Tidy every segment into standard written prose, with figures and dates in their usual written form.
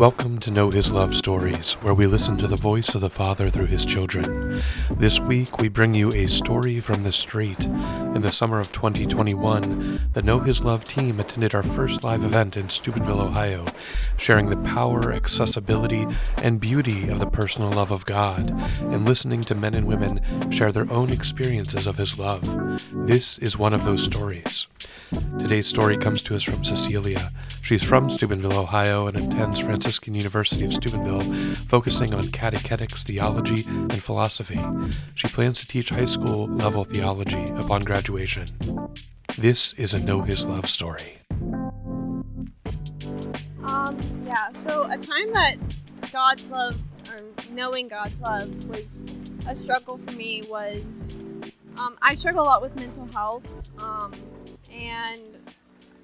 Welcome to Know His Love Stories, where we listen to the voice of the Father through His children. This week, we bring you a story from the street. In the summer of 2021, the Know His Love team attended our first live event in Steubenville, Ohio, sharing the power, accessibility, and beauty of the personal love of God, and listening to men and women share their own experiences of His love. This is one of those stories. Today's story comes to us from Cecelia. She's from Steubenville, Ohio, and attends Franciscan University of Steubenville, focusing on catechetics, theology, and philosophy. She plans to teach high school level theology upon graduation. This is a Know His Love story. So a time that God's love, or knowing God's love, was a struggle for me was, I struggle a lot with mental health, and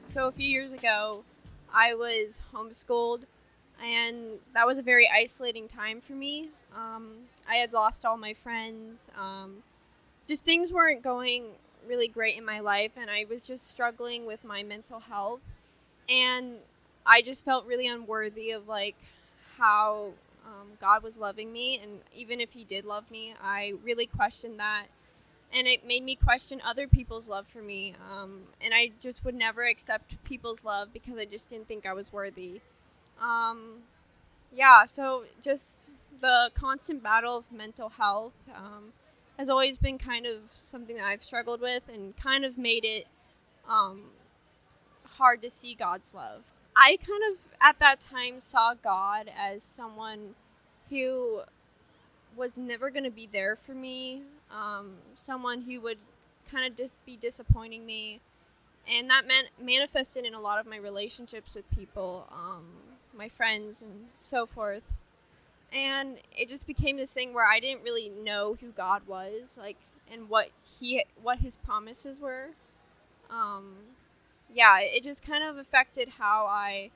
so a few years ago, I was homeschooled, and that was a very isolating time for me. I had lost all my friends. Just things weren't going really great in my life, and I was just struggling with my mental health. And I just felt really unworthy of, how God was loving me. And even if He did love me, I really questioned that. And it made me question other people's love for me. And I just would never accept people's love because I just didn't think I was worthy. So just the constant battle of mental health has always been kind of something that I've struggled with and kind of made it hard to see God's love. I kind of, at that time, saw God as someone who was never going to be there for me, someone who would kind of be disappointing me, and that manifested in a lot of my relationships with people, my friends and so forth. And it just became this thing where I didn't really know who God was, and what His promises were. It just kind of affected how I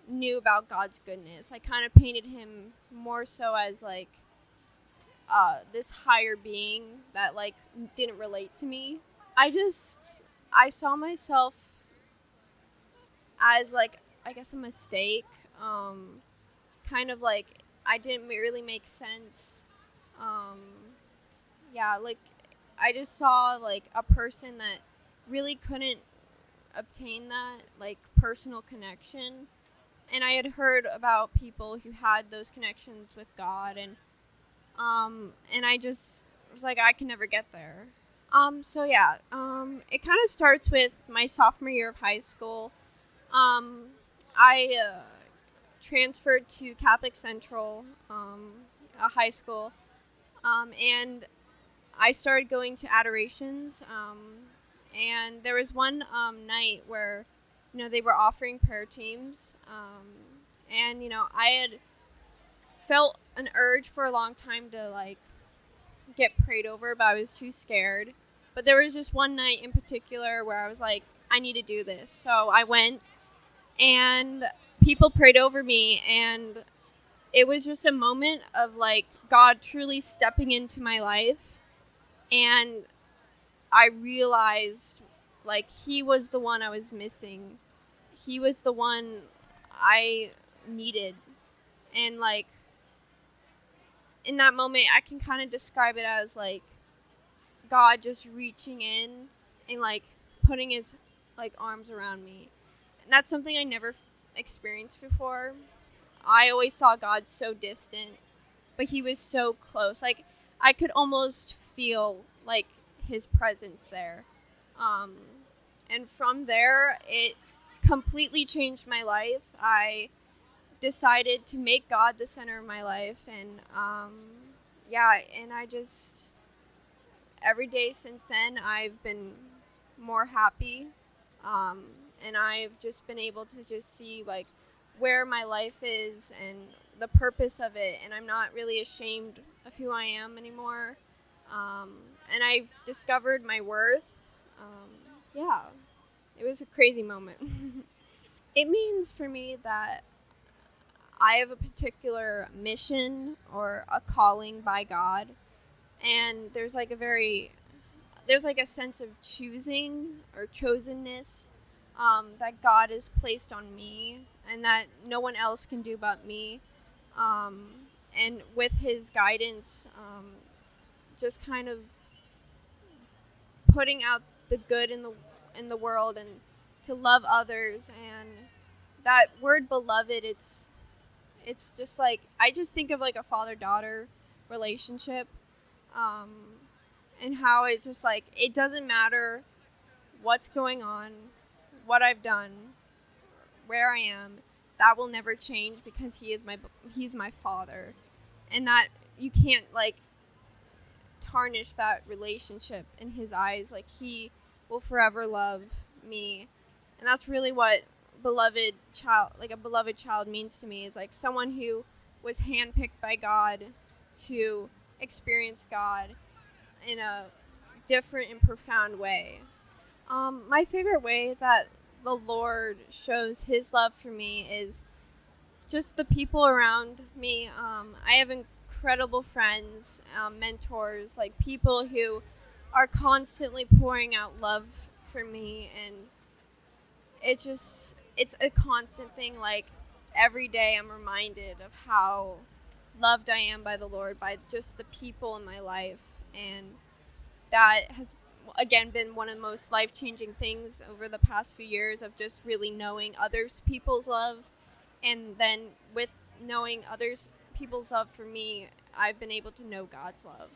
knew about God's goodness. I kind of painted Him more so as this higher being that didn't relate to me. I saw myself as I guess a mistake. I didn't really make sense. I just saw a person that really couldn't obtain that personal connection. And I had heard about people who had those connections with God, and I just was I can never get there. It kind of starts with my sophomore year of high school. I transferred to Catholic Central, a high school, and I started going to adorations. And there was one night where, they were offering prayer teams, and I had felt an urge for a long time to get prayed over, but I was too scared. But there was just one night in particular where I was I need to do this. So I went, and people prayed over me, and it was just a moment of God truly stepping into my life. And I realized He was the one I was missing. He was the one I needed. And in that moment, I can kind of describe it as God just reaching in and putting His arms around me. And that's something I never experienced before. I always saw God so distant, but He was so close. I could almost feel His presence there. And from there, it completely changed my life. I decided to make God the center of my life, and and I just, every day since then, I've been more happy, and I've just been able to just see where my life is and the purpose of it, and I'm not really ashamed of who I am anymore, and I've discovered my worth. It was a crazy moment. It means for me that I have a particular mission or a calling by God, and there's a sense of choosing or chosenness that God has placed on me and that no one else can do but me. And with his guidance, just kind of putting out the good in the world and to love others. And that word beloved, it's just like, I just think of like a father-daughter relationship, um, and how it's just like, it doesn't matter what's going on, what I've done, where I am, that will never change because he's my father, and that you can't like tarnish that relationship in his eyes. Like, he will forever love me, and that's really what a beloved child means to me, is like someone who was handpicked by God to experience God in a different and profound way. My favorite way that the Lord shows his love for me is just the people around me. I have incredible friends, mentors, like people who are constantly pouring out love for me, and it's a constant thing. Like, every day I'm reminded of how loved I am by the Lord, by just the people in my life, and that has again been one of the most life-changing things over the past few years, of just really knowing others people's love, and then with knowing others people's love for me, I've been able to know God's love.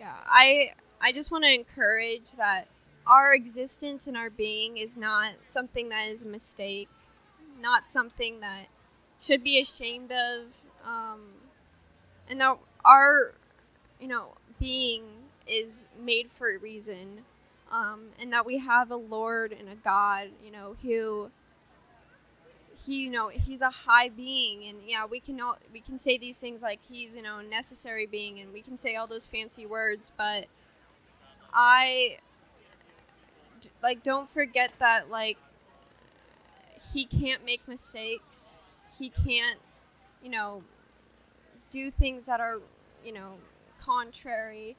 Yeah, I just want to encourage that our existence and our being is not something that is a mistake, not something that should be ashamed of, and that our, being is made for a reason, and that we have a Lord and a God, who he's a high being, and yeah, we can say these things like he's, a necessary being, and we can say all those fancy words, but I don't forget that, like, he can't make mistakes. He can't, do things that are, contrary.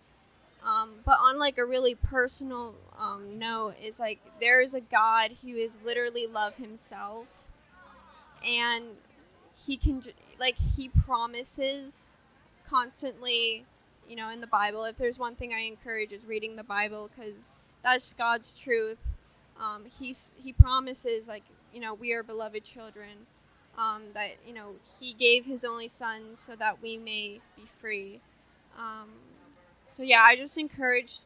But on like a really personal note, is like, there is a God who is literally love himself, and he promises constantly, in the Bible. If there's one thing I encourage, is reading the Bible, because that's God's truth. He promises, like, we are beloved children, that, he gave his only son so that we may be free. So yeah, I just encouraged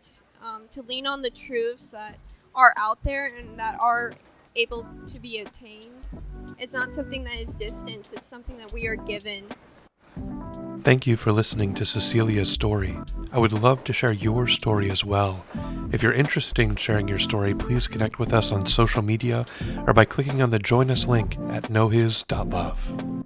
to lean on the truths that are out there and that are able to be attained. It's not something that is distant, it's something that we are given. Thank you for listening to Cecelia's story. I would love to share your story as well. If you're interested in sharing your story, please connect with us on social media or by clicking on the Join Us link at knowHis.love.